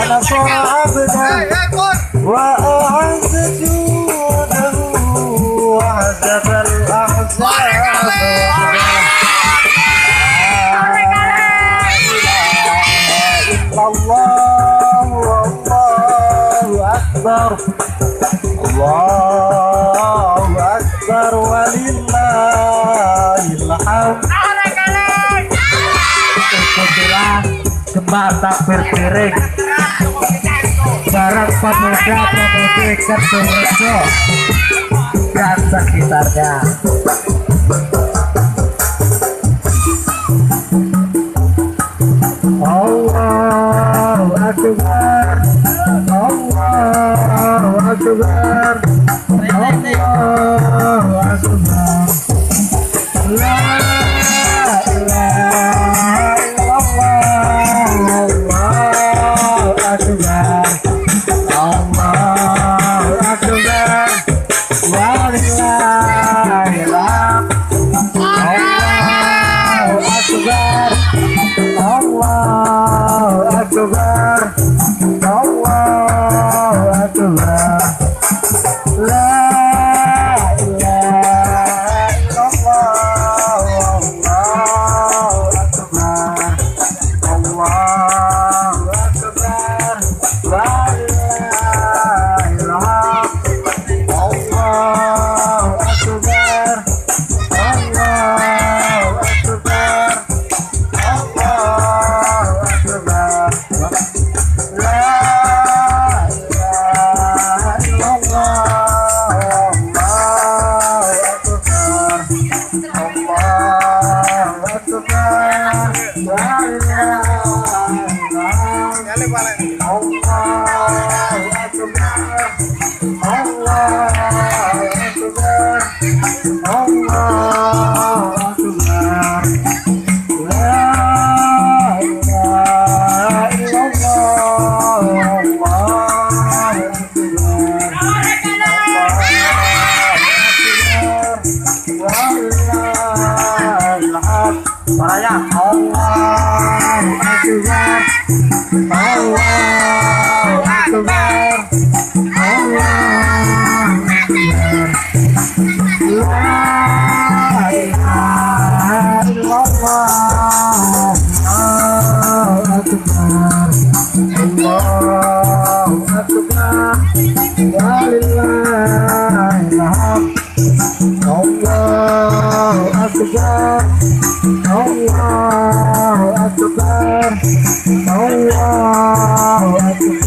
ونصر عبده وأعز جوده وهزم الأحزاب الله والله أكبر الله أكبر ولله الحمد. Kebetulan jemaah takbir piring bareng pemuda-pemudi Kedungrejo dan sekitarnya. Allahu Akbar, Allahu Akbar, Allahu Akbar. La ilaha illallah, Allahu Akbar, Allahu Akbar, walillahil hamd. Allahu Akbar, Allahu Akbar, Allahu Akbar. La ilaha illallah, Allahu Akbar, Allahu Akbar, walillahil hamd. Allahu Akbar, Allahu Akbar, Allahu Akbar. La ilaha illallah, Allahu Akbar, walillahil hamd. Allahu Akbar, Allahu Akbar, Allahu Akbar. La ilaha illallah, Allahu Akbar, Allahu Akbar, walillahil hamd. Suaranya Allahu Akbar, Allahu Akbar, Allahu Akbar. La ilaha illallah, Allahu Akbar, Allahu Akbar, walillahil hamd. Allahu Akbar, Allahu Akbar, Allahu Akbar.